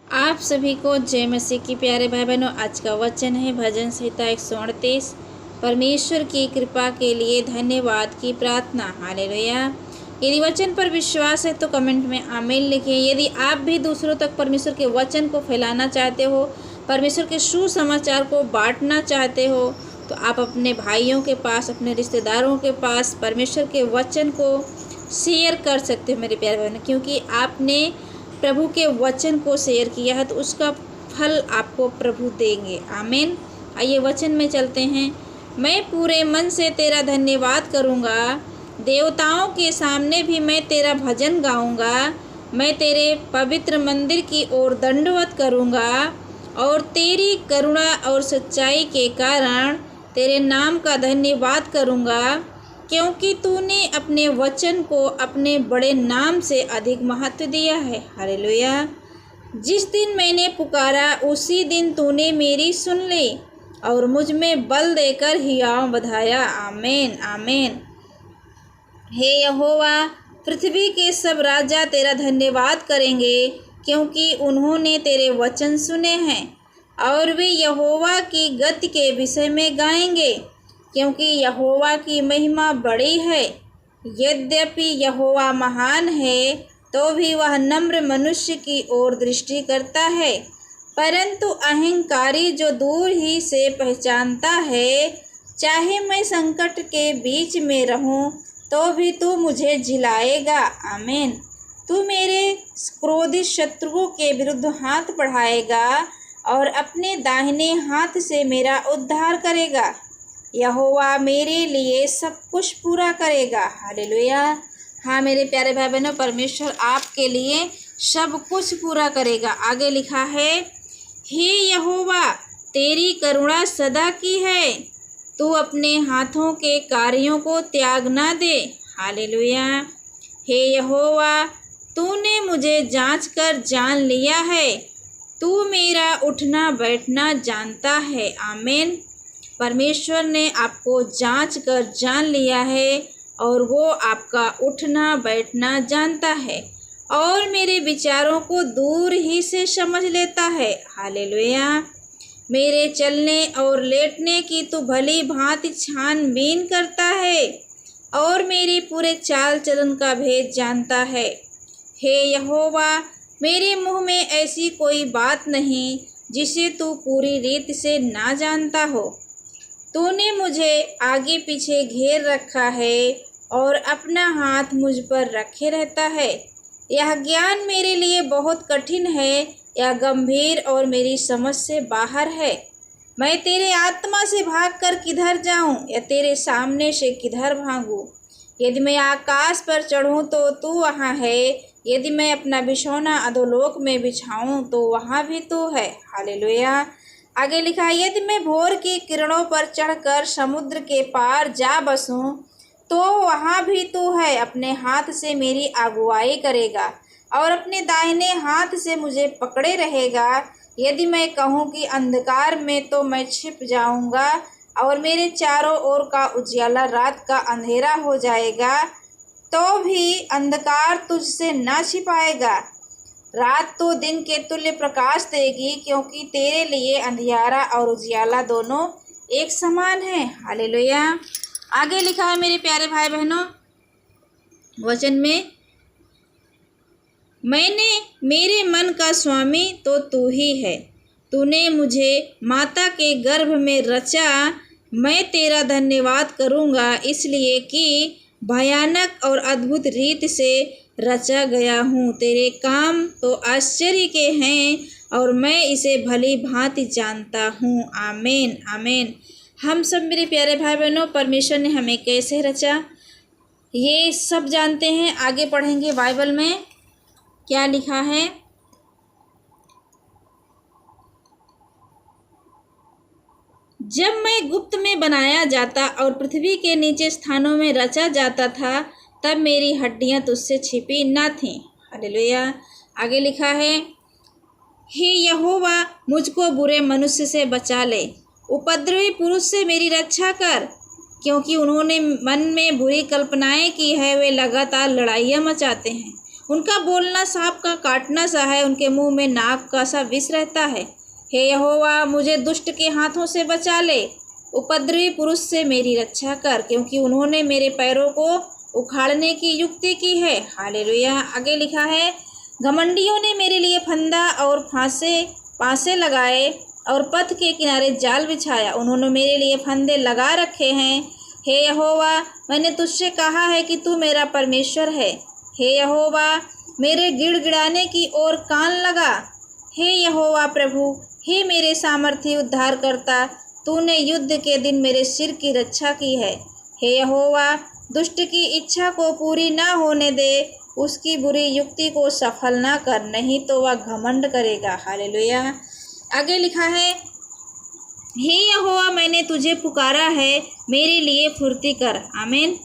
आप सभी को जय मसीह की प्यारे भाई बहनों। आज का वचन है भजन संहिता 138। परमेश्वर की कृपा के लिए धन्यवाद की प्रार्थना। हालेलुया। यदि वचन पर विश्वास है तो कमेंट में आमीन लिखिए। यदि आप भी दूसरों तक परमेश्वर के वचन को फैलाना चाहते हो, परमेश्वर के सुसमाचार को बांटना चाहते हो, तो आप अपने भाइयों के पास, अपने रिश्तेदारों के पास परमेश्वर के वचन को शेयर कर सकते हो मेरे प्यारे बहनों, क्योंकि आपने प्रभु के वचन को शेयर किया है तो उसका फल आपको प्रभु देंगे। आमीन। आइए वचन में चलते हैं। मैं पूरे मन से तेरा धन्यवाद करूँगा, देवताओं के सामने भी मैं तेरा भजन गाऊँगा। मैं तेरे पवित्र मंदिर की ओर दंडवत करूँगा और तेरी करुणा और सच्चाई के कारण तेरे नाम का धन्यवाद करूँगा, क्योंकि तूने अपने वचन को अपने बड़े नाम से अधिक महत्व दिया है। हालेलुया। जिस दिन मैंने पुकारा उसी दिन तूने मेरी सुन ली और मुझ में बल देकर हियाव बधाया। आमीन आमीन। हे यहोवा, पृथ्वी के सब राजा तेरा धन्यवाद करेंगे, क्योंकि उन्होंने तेरे वचन सुने हैं, और वे यहोवा की गति के विषय में गाएंगे, क्योंकि यहोवा की महिमा बड़ी है। यद्यपि यहोवा महान है तो भी वह नम्र मनुष्य की ओर दृष्टि करता है, परंतु अहंकारी जो दूर ही से पहचानता है। चाहे मैं संकट के बीच में रहूं तो भी तू मुझे झिलाएगा। आमीन। तू मेरे क्रोधित शत्रुओं के विरुद्ध हाथ बढ़ाएगा और अपने दाहिने हाथ से मेरा उद्धार करेगा। यहोवा मेरे लिए सब कुछ पूरा करेगा। हालेलुया। हाँ मेरे प्यारे भाई बहनों, परमेश्वर आपके लिए सब कुछ पूरा करेगा। आगे लिखा है, हे यहोवा, तेरी करुणा सदा की है, तू अपने हाथों के कार्यों को त्याग ना दे। हालेलुया। हे यहोवा, तूने मुझे जांच कर जान लिया है, तू मेरा उठना बैठना जानता है। आमीन। परमेश्वर ने आपको जांच कर जान लिया है और वो आपका उठना बैठना जानता है और मेरे विचारों को दूर ही से समझ लेता है। हालेलुया। मेरे चलने और लेटने की तू भली भांति छानबीन करता है और मेरी पूरे चाल चलन का भेद जानता है। हे यहोवा, मेरे मुँह में ऐसी कोई बात नहीं जिसे तू पूरी रीत से ना जानता हो। तूने मुझे आगे पीछे घेर रखा है और अपना हाथ मुझ पर रखे रहता है। यह ज्ञान मेरे लिए बहुत कठिन है, यह गंभीर और मेरी समझ से बाहर है। मैं तेरे आत्मा से भागकर किधर जाऊं या तेरे सामने से किधर भागूं? यदि मैं आकाश पर चढ़ूं तो तू वहाँ है, यदि मैं अपना बिछौना अधोलोक में बिछाऊं तो वहाँ भी तू है। हालेलुया। आगे लिखा है, यदि मैं भोर की किरणों पर चढ़कर समुद्र के पार जा बसूं तो वहाँ भी तू है। अपने हाथ से मेरी अगुवाई करेगा और अपने दाहिने हाथ से मुझे पकड़े रहेगा। यदि मैं कहूँ कि अंधकार में, तो मैं छिप जाऊँगा और मेरे चारों ओर का उजियाला रात का अंधेरा हो जाएगा, तो भी अंधकार तुझसे ना छिपाएगा। रात तो दिन के तुल्य प्रकाश देगी, क्योंकि तेरे लिए अंधियारा और उजियाला दोनों एक समान है। हालेलुया। आगे लिखा है मेरे प्यारे भाई बहनों वचन में, मैंने मेरे मन का स्वामी तो तू ही है, तूने मुझे माता के गर्भ में रचा। मैं तेरा धन्यवाद करूँगा, इसलिए कि भयानक और अद्भुत रीत से रचा गया हूँ। तेरे काम तो आश्चर्य के हैं और मैं इसे भली भांति जानता हूँ। आमीन आमीन। हम सब मेरे प्यारे भाई बहनों, परमेश्वर ने हमें कैसे रचा ये सब जानते हैं। आगे पढ़ेंगे बाइबल में क्या लिखा है। जब मैं गुप्त में बनाया जाता और पृथ्वी के नीचे स्थानों में रचा जाता था, तब मेरी हड्डियां तुझसे छिपी न थीं। हालेलुया। आगे लिखा है, हे यहोवा, मुझको बुरे मनुष्य से बचा ले, उपद्रवी पुरुष से मेरी रक्षा कर, क्योंकि उन्होंने मन में बुरी कल्पनाएं की है, वे लगातार लड़ाइयाँ मचाते हैं उनका बोलना सांप का काटना सा है, उनके मुंह में नाग का सा विष रहता है। हे यहोवा, मुझे दुष्ट के हाथों से बचा ले, उपद्रवी पुरुष से मेरी रक्षा कर, क्योंकि उन्होंने मेरे पैरों को उखाड़ने की युक्ति की है। हालेलुया। आगे लिखा है, घमंडियों ने मेरे लिए फंदा और फांसे लगाए और पथ के किनारे जाल बिछाया। उन्होंने मेरे लिए फंदे लगा रखे हैं। हे यहोवा, मैंने तुझसे कहा है कि तू मेरा परमेश्वर है। हे यहोवा, मेरे गिड़गिड़ाने की ओर कान लगा। हे यहोवा प्रभु, हे मेरे सामर्थी उद्धारकर्ता, तूने युद्ध के दिन मेरे सिर की रक्षा की है। हे यहोवा, दुष्ट की इच्छा को पूरी ना होने दे, उसकी बुरी युक्ति को सफल ना कर, नहीं तो वह घमंड करेगा। हालेलुया। आगे लिखा है, हे यहोवा, मैंने तुझे पुकारा है, मेरे लिए फुर्ती कर। आमीन।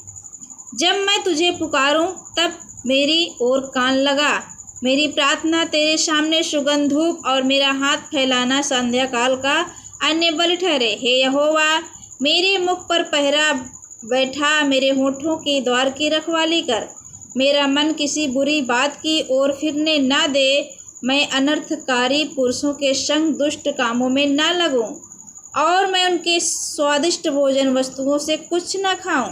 जब मैं तुझे पुकारूं तब मेरी ओर कान लगा। मेरी प्रार्थना तेरे सामने सुगंध धूप और मेरा हाथ फैलाना संध्या काल का अन्य बलि ठहरे। हे यहोवा, मेरे मुख पर पहरा बैठा, मेरे होठों के द्वार की रखवाली कर। मेरा मन किसी बुरी बात की ओर फिरने ना दे, मैं अनर्थकारी पुरुषों के संग दुष्ट कामों में ना लगूं और मैं उनके स्वादिष्ट भोजन वस्तुओं से कुछ न खाऊं।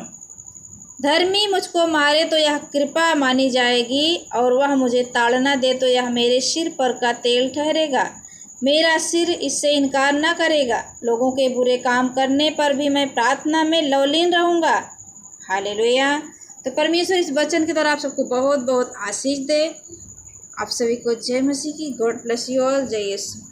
धर्मी मुझको मारे तो यह कृपा मानी जाएगी, और वह मुझे ताड़ना दे तो यह मेरे सिर पर का तेल ठहरेगा। मेरा सिर इससे इनकार न करेगा। लोगों के बुरे काम करने पर भी मैं प्रार्थना में लवलीन रहूँगा। हालेलुया। तो परमेश्वर इस वचन के द्वारा आप सबको बहुत बहुत आशीष दे। आप सभी को जय मसीह की। God bless you all. जय यीशु।